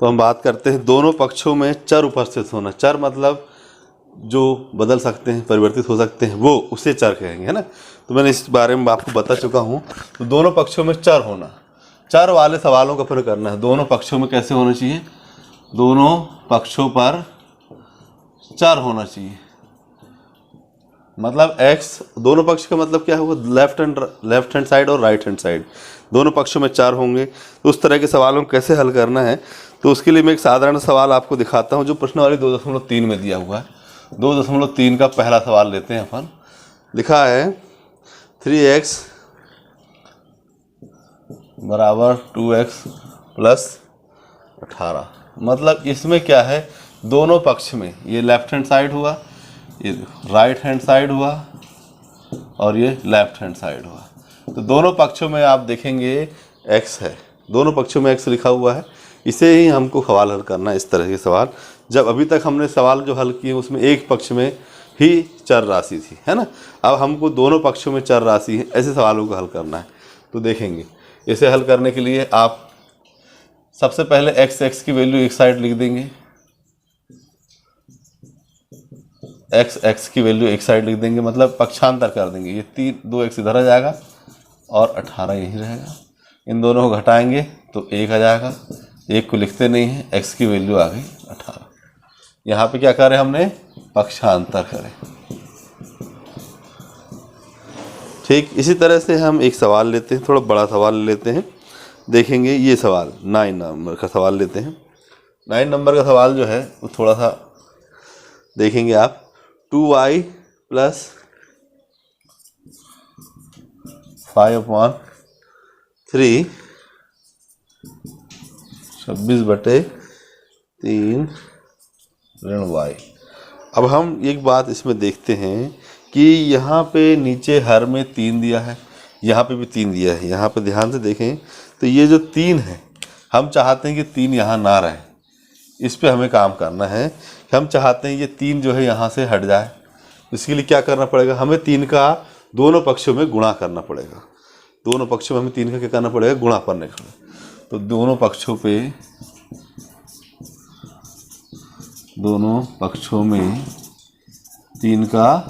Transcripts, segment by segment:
तो हम बात करते हैं दोनों पक्षों में चर उपस्थित होना। चर मतलब जो बदल सकते हैं, परिवर्तित हो सकते हैं, वो उसे चर कहेंगे, है ना। तो मैंने इस बारे में आपको बता चुका हूँ। तो दोनों पक्षों में चर होना, चर वाले सवालों का फिर करना है। दोनों पक्षों में कैसे होना चाहिए, दोनों पक्षों पर चर होना चाहिए। मतलब x, दोनों पक्ष का मतलब क्या होगा, लेफ्ट हैंड साइड और राइट हैंड साइड, दोनों पक्षों में चर होंगे। तो उस तरह के सवालों को कैसे हल करना है, तो उसके लिए मैं एक साधारण सवाल आपको दिखाता हूँ जो प्रश्नावली 2.3 में दिया हुआ है। 2.3 का पहला सवाल लेते हैं अपन। लिखा है 3x बराबर 2x प्लस 18। मतलब इसमें क्या है, दोनों पक्ष में, ये लेफ्ट हैंड साइड हुआ, ये राइट हैंड साइड हुआ और ये लेफ्ट हैंड साइड हुआ। तो दोनों पक्षों में आप देखेंगे x है, दोनों पक्षों में x लिखा हुआ है। इसे ही हमको सवाल हल करना है, इस तरह के सवाल। जब अभी तक हमने सवाल जो हल किए उसमें एक पक्ष में ही चर राशि थी, है ना। अब हमको दोनों पक्षों में चर राशि है, ऐसे सवालों को हल करना है। तो देखेंगे, इसे हल करने के लिए आप सबसे पहले x की वैल्यू एक साइड लिख देंगे, x की वैल्यू एक साइड लिख देंगे, मतलब पक्षांतर कर देंगे। ये 2x इधर आ जाएगा और 18 यहीं रहेगा। इन दोनों को घटाएंगे तो 1 आ जाएगा, 1 को लिखते नहीं हैं, x की वैल्यू आ गई 18। यहाँ पे क्या करें हमने, पक्षांतर करें। ठीक इसी तरह से हम एक सवाल लेते हैं, थोड़ा बड़ा सवाल लेते हैं। देखेंगे ये सवाल 9 नंबर का सवाल लेते हैं। 9 नंबर का सवाल जो है वो थोड़ा सा देखेंगे आप। 2y प्लस 5/3 26/3 ऋण y। अब हम एक बात इसमें देखते हैं कि यहाँ पे नीचे हर में 3 दिया है, यहाँ पे भी 3 दिया है। यहाँ पे ध्यान से देखें तो ये जो 3 है, हम चाहते हैं कि 3 यहाँ ना रहे। इस पे हमें काम करना है। हम चाहते हैं ये 3 जो है यहाँ से हट जाए। इसके लिए क्या करना पड़ेगा, हमें 3 का दोनों पक्षों में गुणा करना पड़ेगा। दोनों पक्षों में हमें 3 का क्या करना पड़ेगा, गुणा करने का। तो दोनों पक्षों में 3 का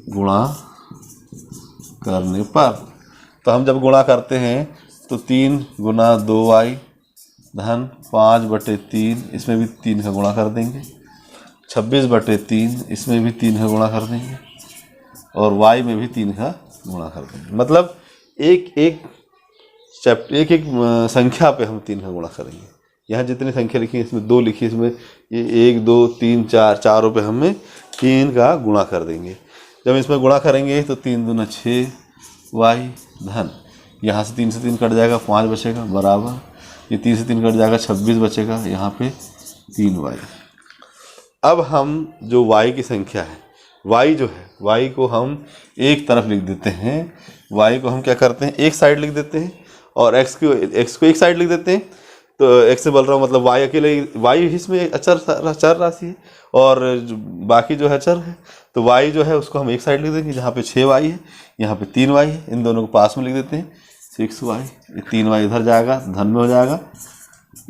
गुणा करने पर, तो हम जब गुणा करते हैं तो 3 गुना 2y धन 5/3, इसमें भी 3 का गुणा कर देंगे। 26/3, इसमें भी 3 का गुणा कर देंगे और y में भी 3 का गुणा कर देंगे। मतलब एक एक संख्या पे हम 3 का गुणा करेंगे। यहाँ जितनी संख्या लिखी है इसमें 2 लिखी है, इसमें ये 1 2 3 4, चारों पे हमें 3 का गुणा कर देंगे। जब इसमें गुणा करेंगे तो 3 दूना 6y धन, यहाँ से 3 से 3 कट जाएगा, 5 बचेगा बराबर, ये 3 से 3 कट जाएगा, 26 बचेगा, यहाँ पे 3y। अब हम जो y की संख्या है, y जो है, y को हम एक तरफ लिख देते हैं। y को हम क्या करते हैं, एक साइड लिख देते हैं और x को एक साइड लिख देते हैं। तो x से बोल रहा हूँ, मतलब y अकेले, y इसमें चर राशि है और बाकी जो है चर है। तो y जो है उसको हम एक साइड लिख देंगे, जहाँ पे 6y है, यहाँ पे 3y है। इन दोनों को पास में लिख देते हैं, 6y, ये 3y इधर जाएगा, धन में हो जाएगा।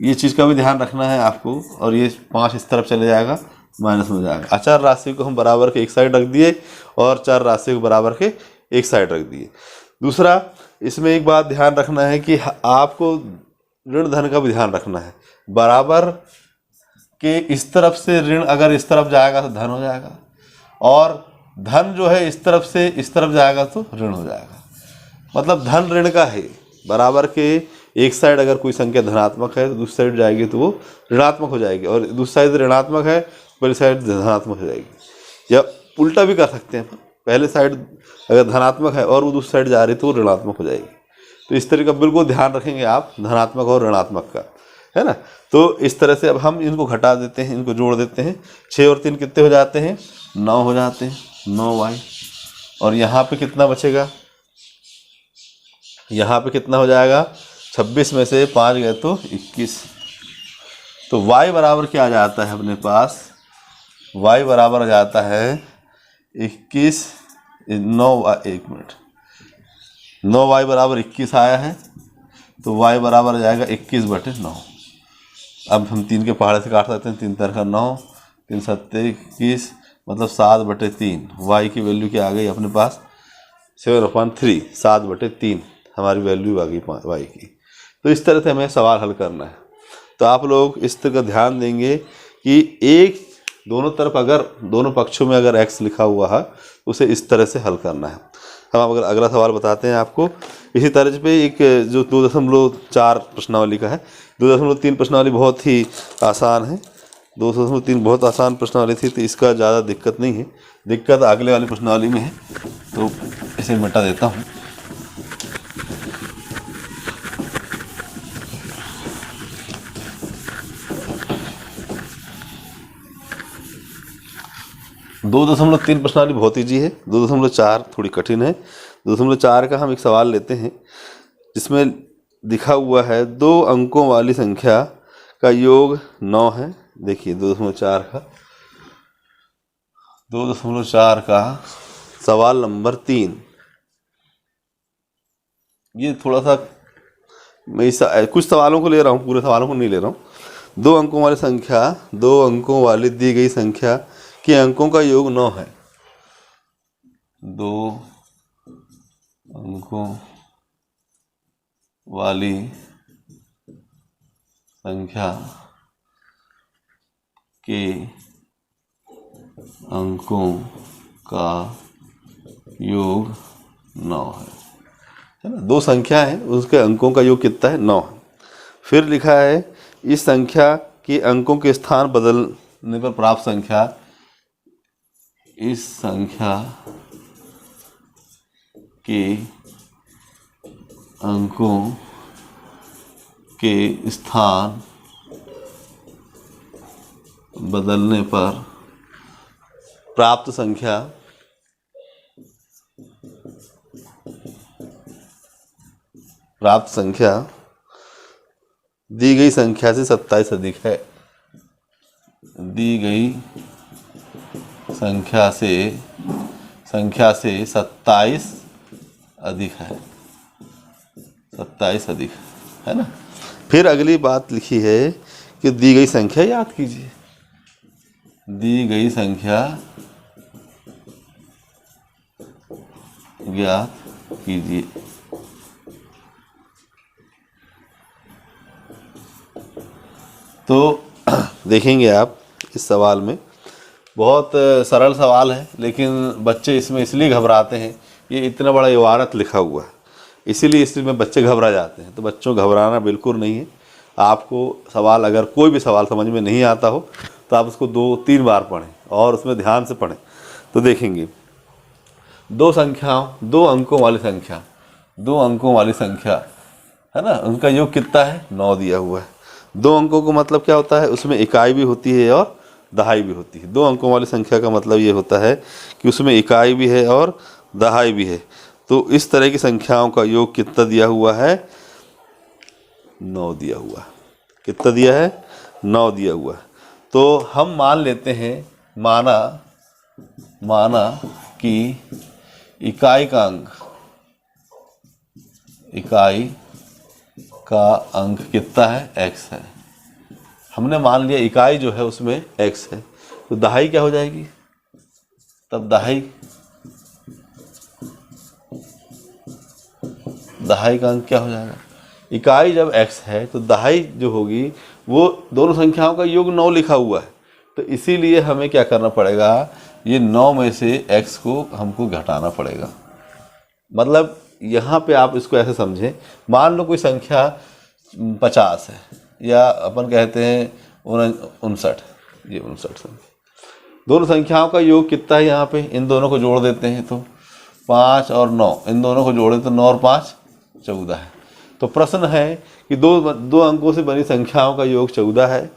ये चीज़ का भी ध्यान रखना है आपको। और ये 5 इस तरफ चले जाएगा, माइनस में हो जाएगा। अचर राशि को हम बराबर के एक साइड रख दिए और चर राशि को बराबर के एक साइड रख दिए। दूसरा, इसमें एक बात ध्यान रखना है कि आपको ऋण धन का भी ध्यान रखना है। बराबर के इस तरफ से ऋण अगर इस तरफ जाएगा तो धन हो जाएगा, और धन जो है इस तरफ से इस तरफ जाएगा तो ऋण हो जाएगा। मतलब धन ऋण का है। बराबर के एक साइड अगर कोई संख्या धनात्मक है तो दूसरी साइड जाएगी तो वो ऋणात्मक हो जाएगी, और दूसरी साइड ऋणात्मक है पहली साइड धनात्मक हो जाएगी। या उल्टा भी कर सकते हैं, पहले साइड अगर धनात्मक है और वो दूसरी साइड जा रही तो वो ऋणात्मक हो जाएगी। तो इस तरह का बिल्कुल ध्यान रखेंगे आप, धनात्मक और ऋणात्मक का, है ना। तो इस तरह से अब हम इनको घटा देते हैं, इनको जोड़ देते हैं। 6 और 3 कितने हो जाते हैं, 9 हो जाते हैं, 9y। और यहाँ पे कितना बचेगा, यहाँ पे कितना हो जाएगा, 26 में से 5 गए तो 21। तो y बराबर क्या आ जाता है अपने पास, y बराबर आ जाता है 21, 9y बराबर 21 आया है। तो y बराबर आ जाएगा 21/9। अब हम 3 के पहाड़े से काट सकते हैं। 3 तर का 9, 3 सत्ते 21, मतलब 7/3। वाई की वैल्यू क्या आ गई अपने पास 7/3, 7/3 हमारी वैल्यू आ गई वाई की। तो इस तरह से हमें सवाल हल करना है। तो आप लोग इस तरह का ध्यान देंगे कि एक दोनों तरफ अगर दोनों पक्षों में अगर x लिखा हुआ है उसे इस तरह से हल करना है। हम अगर अगला सवाल बताते हैं आपको इसी तर्ज पे। एक जो 2.4 प्रश्नावली का है, 2.3 प्रश्नावली बहुत ही आसान है। 2.3 बहुत आसान प्रश्नावली थी, तो इसका ज़्यादा दिक्कत नहीं है। दिक्कत अगले वाली प्रश्नावली में है, तो इसे मिटा देता हूँ। दो 2.3 प्रश्नावली बहुत ईजी है। 2.4 थोड़ी कठिन है। 2.4 का हम एक सवाल लेते हैं जिसमें लिखा हुआ है 2 अंकों वाली संख्या का योग 9 है। देखिए 2.4 का सवाल नंबर 3। ये थोड़ा सा मैं कुछ सवालों को ले रहा हूँ, पूरे सवालों को नहीं ले रहा हूँ। 2 अंकों वाली संख्या, 2 अंकों वाली दी गई संख्या के अंकों का योग 9 है। 2 अंकों वाली संख्या के अंकों का योग 9 है ना। 2 संख्या है, उसके अंकों का योग कितना है 9 है। फिर लिखा है इस संख्या के अंकों के स्थान बदलने पर प्राप्त संख्या, इस संख्या के अंकों के स्थान बदलने पर प्राप्त संख्या दी गई संख्या से 27 अधिक है। दी गई संख्या से 27 अधिक है। 27 अधिक है ना। फिर अगली बात लिखी है कि दी गई संख्या याद कीजिए। दी गई संख्या ज्ञात कीजिए। तो देखेंगे आप इस सवाल में बहुत सरल सवाल है, लेकिन बच्चे इसमें इसलिए घबराते हैं, ये इतना बड़ा इबारत लिखा हुआ है, इसीलिए इसमें बच्चे घबरा जाते हैं। तो बच्चों घबराना बिल्कुल नहीं है। आपको सवाल अगर कोई भी सवाल समझ में नहीं आता हो तो आप उसको 2-3 बार पढ़ें और उसमें ध्यान से पढ़ें, तो देखेंगे 2 संख्याओं, 2 अंकों वाली संख्या, 2 अंकों वाली संख्या है ना, उनका योग कितना है 9 दिया हुआ है। 2 अंकों का मतलब क्या होता है, उसमें इकाई भी होती है और दहाई भी होती है। 2 अंकों वाली संख्या का मतलब ये होता है कि उसमें इकाई भी है और दहाई भी है। तो इस तरह की संख्याओं का योग कितना दिया हुआ है 9 दिया हुआ है। कितना दिया है 9 दिया हुआ है। तो हम मान लेते हैं, माना कि इकाई का अंक कितना है x है। हमने मान लिया इकाई जो है उसमें x है, तो दहाई क्या हो जाएगी, तब दहाई का अंक क्या हो जाएगा। इकाई जब x है तो दहाई जो होगी वो दोनों संख्याओं का योग 9 लिखा हुआ है। तो इसीलिए हमें क्या करना पड़ेगा, ये 9 में से x को हमको घटाना पड़ेगा। मतलब यहाँ पे आप इसको ऐसे समझें, मान लो कोई संख्या 50 है या अपन कहते हैं 59, ये 59 संख्या, दोनों संख्याओं का योग कितना है यहाँ पे, इन दोनों को जोड़ देते हैं तो 5 और 9, इन दोनों को जोड़े तो 9 और 5 14 है। तो प्रश्न है कि दो अंकों से बनी संख्याओं का योग 14 है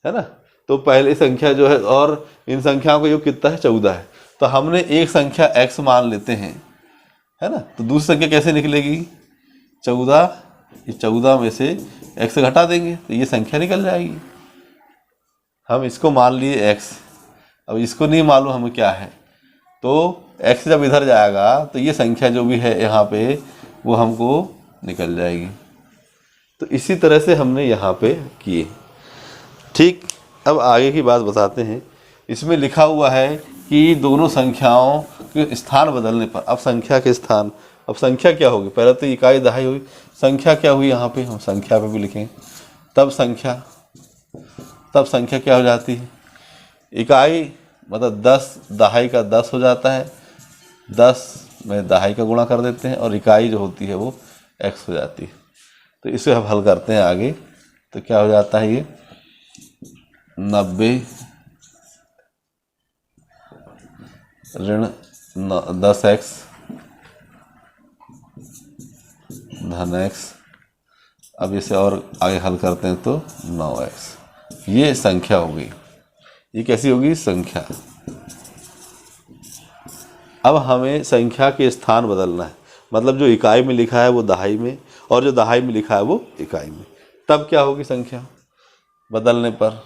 ना। तो पहली संख्या जो है और इन संख्याओं का योग कितना है 14 है। तो हमने एक संख्या x मान लेते हैं, है ना। तो दूसरी संख्या कैसे निकलेगी 14, इस 14 में से x घटा देंगे तो ये संख्या निकल जाएगी। हम इसको मान लिए x, अब इसको नहीं मालूम हमें क्या है, तो x जब इधर जाएगा तो ये संख्या जो भी है यहाँ पे वो हमको निकल जाएगी। तो इसी तरह से हमने यहाँ पे किए। ठीक, अब आगे की बात बताते हैं। इसमें लिखा हुआ है कि दोनों संख्याओं के स्थान बदलने पर, अब संख्या के स्थान, अब संख्या क्या होगी, पहले तो इकाई दहाई हुई, संख्या क्या हुई, यहाँ पे हम संख्या पे भी लिखें, तब संख्या क्या हो जाती है, इकाई मतलब 10 दहाई का 10 हो जाता है, 10 में दहाई का गुणा कर देते हैं और इकाई जो होती है वो x हो जाती है। तो इसे हम हल करते हैं आगे, तो क्या हो जाता है, ये 90 ऋण 10x धन x। अब इसे और आगे हल करते हैं तो 9x, ये संख्या हो गई। ये कैसी होगी, संख्या। अब हमें संख्या के स्थान बदलना है, मतलब जो इकाई में लिखा है वो दहाई में और जो दहाई में लिखा है वो इकाई में। तब क्या होगी संख्या बदलने पर,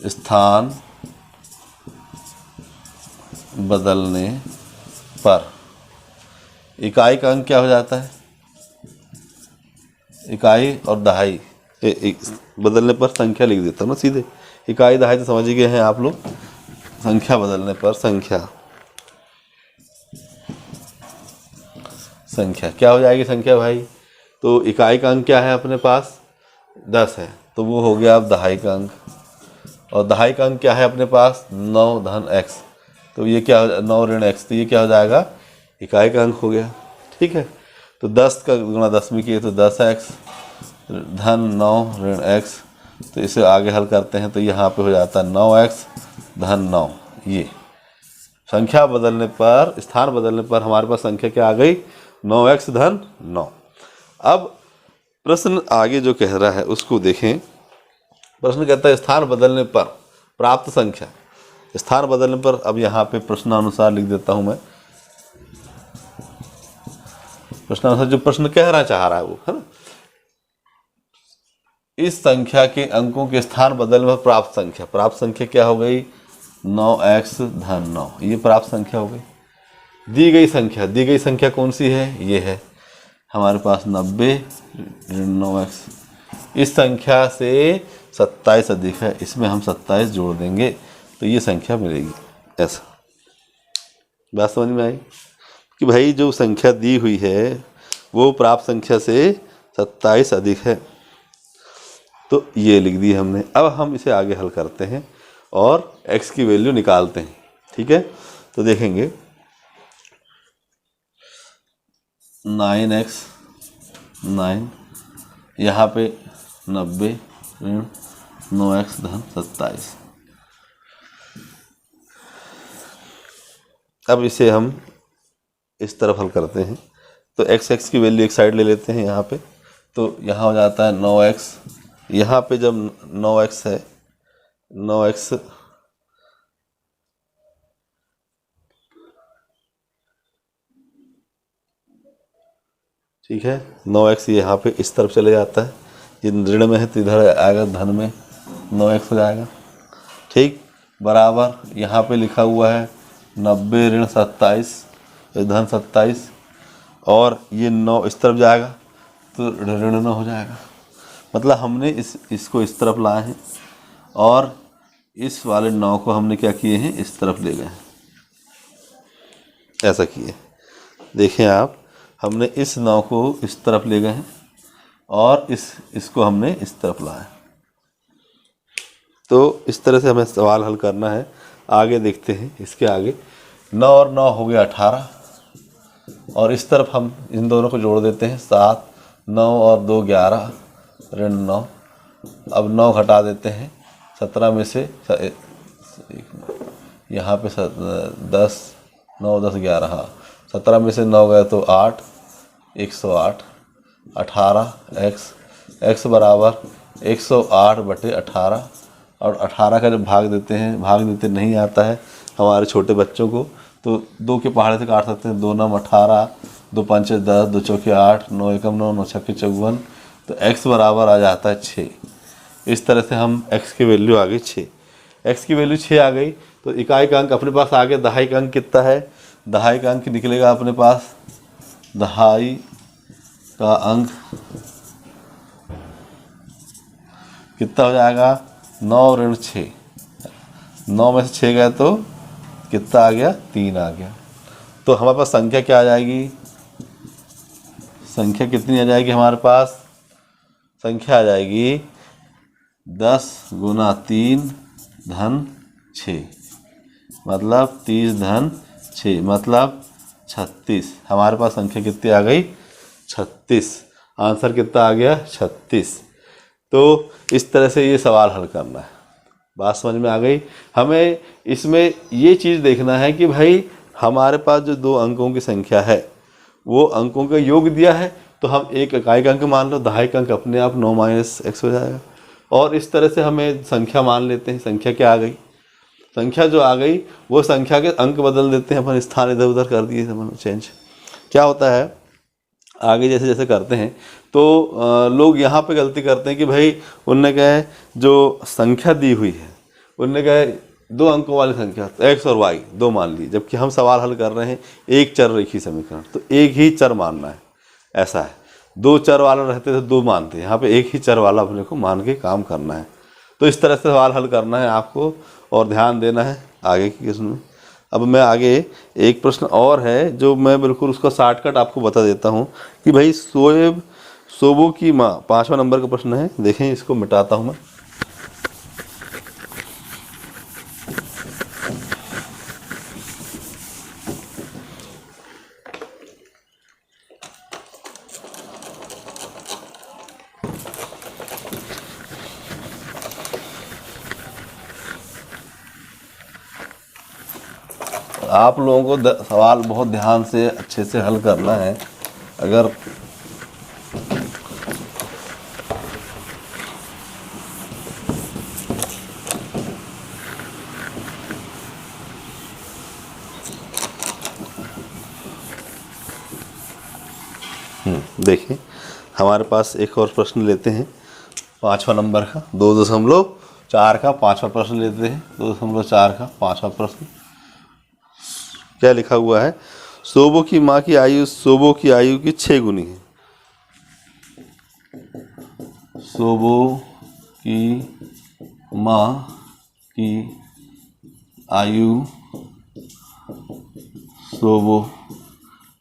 स्थान बदलने पर इकाई का अंक क्या हो जाता है, इकाई और दहाई बदलने पर संख्या लिख देता हूँ ना सीधे, इकाई दहाई तो समझ गए हैं आप लोग, संख्या बदलने पर संख्या क्या हो जाएगी संख्या भाई, तो इकाई का अंक क्या है अपने पास 10 है, तो वो हो गया अब दहाई का अंक, और दहाई का अंक क्या है अपने पास 9 धन x, तो ये क्या 9 ऋण x, तो ये क्या हो जाएगा, इकाई का अंक हो गया। ठीक है, तो 10 का गुणा 10 में किए तो 10x धन 9 ऋण x, तो इसे आगे हल करते हैं तो यहाँ पे हो जाता है 9x धन 9। ये संख्या बदलने पर, स्थान बदलने पर हमारे पास संख्या क्या आ गई, 9x धन 9। अब प्रश्न आगे जो कह रहा है उसको देखें। प्रश्न कहता है स्थान बदलने पर प्राप्त संख्या, स्थान बदलने पर, अब यहाँ पे प्रश्नानुसार लिख देता हूँ मैं, प्रश्नानुसार जो प्रश्न कहना चाह रहा है वो है ना, इस संख्या के अंकों के स्थान बदलने पर प्राप्त संख्या क्या हो गई, 9x धन 9, ये प्राप्त संख्या हो गई। दी गई संख्या कौन सी है, ये है हमारे पास 90 ऋण 9x। इस संख्या से 27 अधिक है, इसमें हम 27 जोड़ देंगे तो ये संख्या मिलेगी। ऐसा बात समझ में आई कि भाई जो संख्या दी हुई है वो प्राप्त संख्या से 27 अधिक है, तो ये लिख दी हमने। अब हम इसे आगे हल करते हैं और x की वैल्यू निकालते हैं। ठीक है, तो देखेंगे 9x 9, यहाँ पे 90 ऋण 9x धन 27। अब इसे हम इस तरफ हल करते हैं, तो x की वैल्यू एक साइड ले लेते हैं यहाँ पे, तो यहाँ हो जाता है 9x, यहाँ पे जब 9x है, 9x ठीक है, 9x यहाँ पे इस तरफ चले जाता है, ये ऋण में है तो इधर आएगा धन में 9x हो जाएगा। ठीक, बराबर यहाँ पे लिखा हुआ है 90 ऋण 27 धन 27, और ये 9 इस तरफ जाएगा तो ऋण 9 हो जाएगा। मतलब हमने इसको इस तरफ लाए हैं और इस वाले 9 को हमने क्या किए हैं, इस तरफ ले गए हैं, ऐसा किए। देखें आप, हमने इस 9 को इस तरफ ले गए हैं और इसको हमने इस तरफ लाया। तो इस तरह से हमें सवाल हल करना है। आगे देखते हैं, इसके आगे 9 और 9 हो गया 18, और इस तरफ हम इन दोनों को जोड़ देते हैं 7, 9 और 2 11 ऋण 9। अब 9 घटा देते हैं 17 में से, यहाँ पे 10 9 10 11, हाँ 17 में से 9 गए तो 8, 108, 18x बराबर 108/18, और 18 का जब भाग देते नहीं आता है हमारे छोटे बच्चों को, तो 2 के पहाड़े से काट सकते हैं, 2 9 18, 2 5 10, 2 चौके 8, 9 एकम 9, 9 छक्के 54, तो x बराबर आ जाता है 6। इस तरह से हम x की वैल्यू आ गई 6। x की वैल्यू 6 आ गई, तो इकाई का अंक अपने पास आ गया। दहाई का अंक कितना है, दहाई का अंक निकलेगा अपने पास, दहाई का अंक कितना हो जाएगा 9 ऋण 6, 9 में से 6 गए तो कितना आ गया 3 आ गया। तो हमारे पास संख्या क्या आ जाएगी, संख्या कितनी आ जाएगी हमारे पास, संख्या आ जाएगी 10 गुना 3 धन 6 मतलब 30 धन 6 मतलब 36। हमारे पास संख्या कितनी आ गई 36, आंसर कितना आ गया 36। तो इस तरह से ये सवाल हल करना है। बात समझ में आ गई। हमें इसमें ये चीज़ देखना है कि भाई हमारे पास जो 2 अंकों की संख्या है वो अंकों का योग दिया है, तो हम एक इकाई का अंक मान लो, दहाई अंक अपने आप 9 - x हो जाएगा। और इस तरह से हमें संख्या मान लेते हैं। संख्या क्या आ गई, संख्या जो आ गई वो संख्या के अंक बदल देते हैं, अपन स्थान इधर उधर कर दिए चेंज। क्या होता है आगे जैसे जैसे करते हैं तो लोग यहाँ पे गलती करते हैं कि भाई उनने कहे जो संख्या दी हुई है उनने कहे 2 अंकों वाली संख्या x और y 2 मान ली, जबकि हम सवाल हल कर रहे हैं एक चर रेखीय समीकरण, तो एक ही चर मानना है। ऐसा है 2 चर वाला रहते थे 2 मानते हैं, यहाँ पे एक ही चर वाला अपने को मान के काम करना है। तो इस तरह से सवाल हल करना है आपको और ध्यान देना है आगे की किस्म में। अब मैं आगे एक प्रश्न और है जो मैं बिल्कुल उसका शॉर्टकट आपको बता देता हूँ कि भाई सोबो की माँ, 5वां नंबर का प्रश्न है। देखें, इसको मिटाता हूँ मैं। आप लोगों को सवाल बहुत ध्यान से अच्छे से हल करना है। अगर देखिए हमारे पास एक और प्रश्न लेते हैं 5वां नंबर का, 2.4 का 5वां प्रश्न लेते हैं। 2.4 का 5वां प्रश्न क्या लिखा हुआ है, सोबो की माँ की आयु सोबो की आयु की 6 गुनी है। सोबो की माँ की आयु सोबो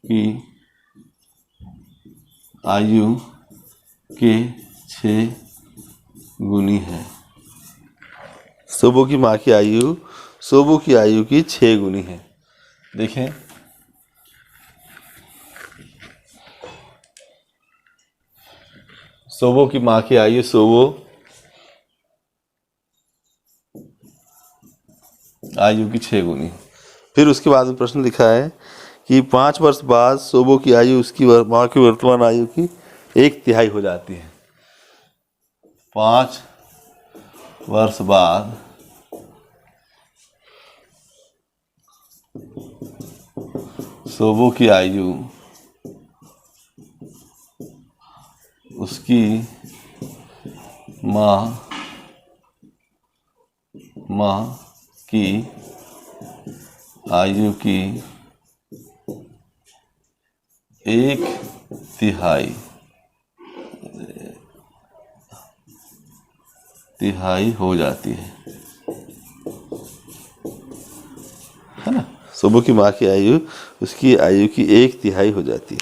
की आयु के 6 गुनी है। सोबो की माँ की आयु सोबो की आयु की 6 गुनी है। देखें, सोबो की माँ की आयु सोबो आयु की 6 गुनी। फिर उसके बाद में प्रश्न लिखा है कि 5 वर्ष बाद सोबो की आयु उसकी माँ की वर्तमान आयु की 1/3 हो जाती है। 5 वर्ष बाद सोबो की आयु उसकी माँ की आयु की 1/3 हो जाती है ना। सोबो की माँ की आयु उसकी आयु की 1/3 हो जाती है।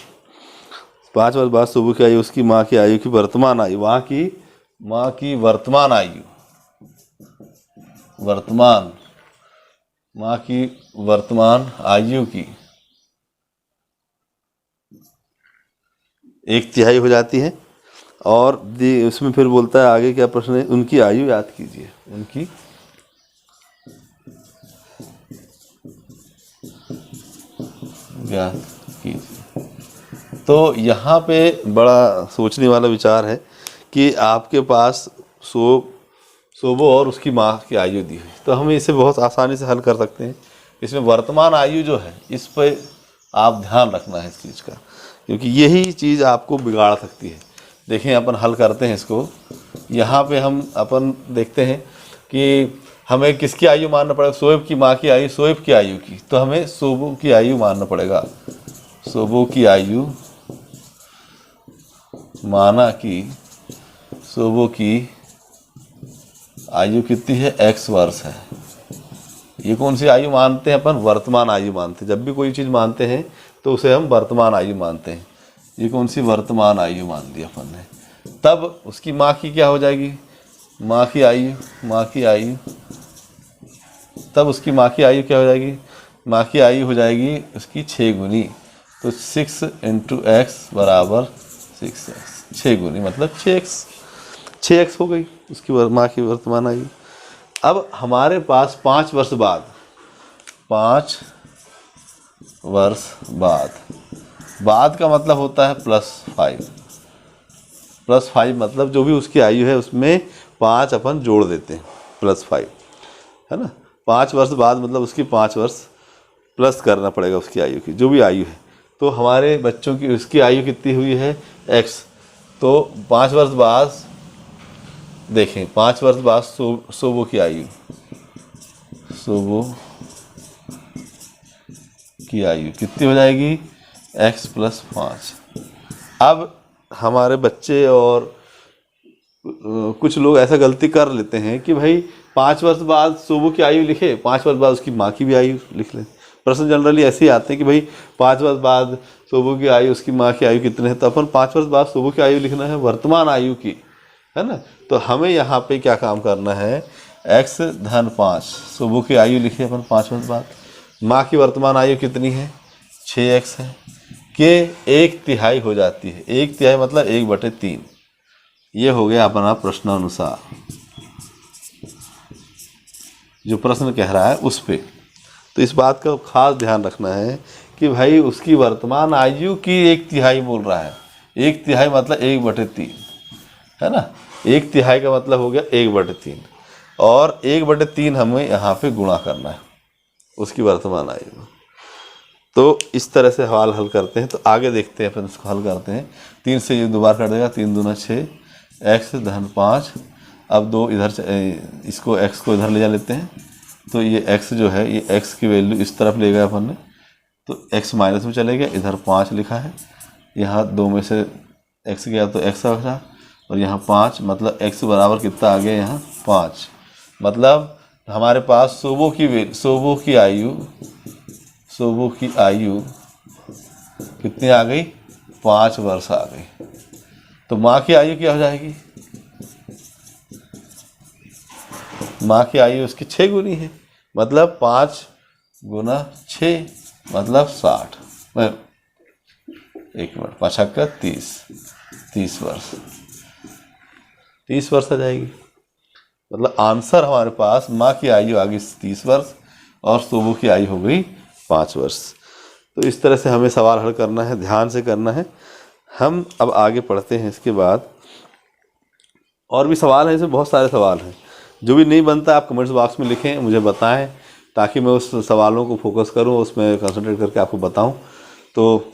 5 वर्ष बाद सोबो की आयु उसकी माँ की आयु की वर्तमान आयु, माँ की वर्तमान आयु, माँ की वर्तमान आयु की 1/3 हो जाती है। और उसमें फिर बोलता है आगे क्या प्रश्न है, उनकी आयु याद कीजिए, उनकी याद कीजिए। तो यहाँ पे बड़ा सोचने वाला विचार है कि आपके पास सोबो और उसकी माँ की आयु दी हुई, तो हम इसे बहुत आसानी से हल कर सकते हैं। इसमें वर्तमान आयु जो है इस पर आप ध्यान रखना है इस चीज़ का, क्योंकि यही चीज़ आपको बिगाड़ सकती है। देखें अपन हल करते हैं इसको। यहाँ पे हम अपन देखते हैं कि हमें किसकी आयु मानना पड़ेगा, शोएब की माँ की आयु, शोएब की आयु की, तो हमें सोबो की आयु मानना पड़ेगा। सोबो की आयु माना कि सोबो की आयु कितनी है, x वर्ष है। ये कौन सी आयु मानते हैं अपन, वर्तमान आयु मानते हैं। जब भी कोई चीज़ मानते हैं तो उसे हम वर्तमान आयु मानते हैं। ये कौन सी वर्तमान आयु मान ली अपन ने। तब उसकी माँ की क्या हो जाएगी, माँ की आयु, तब उसकी माँ की आयु क्या हो जाएगी, माँ की आयु हो जाएगी उसकी 6 गुनी। तो 6 × x बराबर 6x, 6 गुनी मतलब 6x हो गई उसकी माँ की वर्तमान आयु। अब हमारे पास 5 वर्ष बाद का मतलब होता है +5 मतलब जो भी उसकी आयु है उसमें 5 अपन जोड़ देते हैं, +5 है ना। 5 वर्ष बाद मतलब उसकी 5 वर्ष प्लस करना पड़ेगा उसकी आयु की, जो भी आयु है। तो हमारे बच्चों की उसकी आयु कितनी हुई है, x। तो 5 वर्ष बाद देखें, 5 वर्ष बाद सोबो की आयु कितनी हो जाएगी, x + 5। अब हमारे बच्चे और कुछ लोग ऐसा गलती कर लेते हैं कि भाई 5 वर्ष बाद सोबो की आयु लिखे, 5 वर्ष बाद उसकी माँ की भी आयु लिख लें। प्रश्न जनरली ऐसे ही आते हैं कि भाई 5 वर्ष बाद सोबो की आयु, उसकी माँ की आयु कितने हैं, तो अपन 5 वर्ष बाद सोबो की आयु लिखना है वर्तमान आयु की, है ना। तो हमें यहाँ पे क्या काम करना है, x + 5 सोबो की आयु लिखे अपन 5 वर्ष बाद। माँ की वर्तमान आयु कितनी है, 6x है, के 1/3 हो जाती है। 1/3 मतलब 1/3। ये हो गया अपना प्रश्नानुसार, जो प्रश्न कह रहा है उस पे। तो इस बात का खास ध्यान रखना है कि भाई उसकी वर्तमान आयु की 1/3 बोल रहा है। 1/3 मतलब 1/3 है ना। 1/3 का मतलब हो गया 1/3, और 1/3 हमें यहाँ पे गुणा करना है उसकी वर्तमान आयु। तो इस तरह से सवाल हल करते हैं। तो आगे देखते हैं, अपन इसको हल करते हैं। 3 से ये 2 बार कट देगा, 3 दूना 6, x + 5। अब 2 इधर इसको x को इधर ले जा लेते हैं। तो ये x जो है, ये x की वैल्यू इस तरफ ले गए अपन ने, तो x माइनस में चले गए। इधर 5 लिखा है, यहाँ 2 में से x गया तो x बचा, और यहाँ 5 मतलब x बराबर कितना आ गया, यहाँ 5। मतलब हमारे पास सोबो की आयु कितनी आ गई, 5 वर्ष आ गई। तो माँ की आयु क्या हो जाएगी, माँ की आयु उसकी 6 गुनी है, मतलब 5 × 6 मतलब 60। 1 मिनट, 5×5 30 वर्ष, 30 वर्ष आ जाएगी। मतलब आंसर हमारे पास माँ की आयु आ गई 30 वर्ष और सोबो की आयु हो गई 5 वर्ष। तो इस तरह से हमें सवाल हल करना है, ध्यान से करना है। हम अब आगे पढ़ते हैं। इसके बाद और भी सवाल हैं, इसमें बहुत सारे सवाल हैं। जो भी नहीं बनता आप कमेंट्स बॉक्स में लिखें, मुझे बताएं, ताकि मैं उस सवालों को फोकस करूं, उसमें कंसंट्रेट करके आपको बताऊं। तो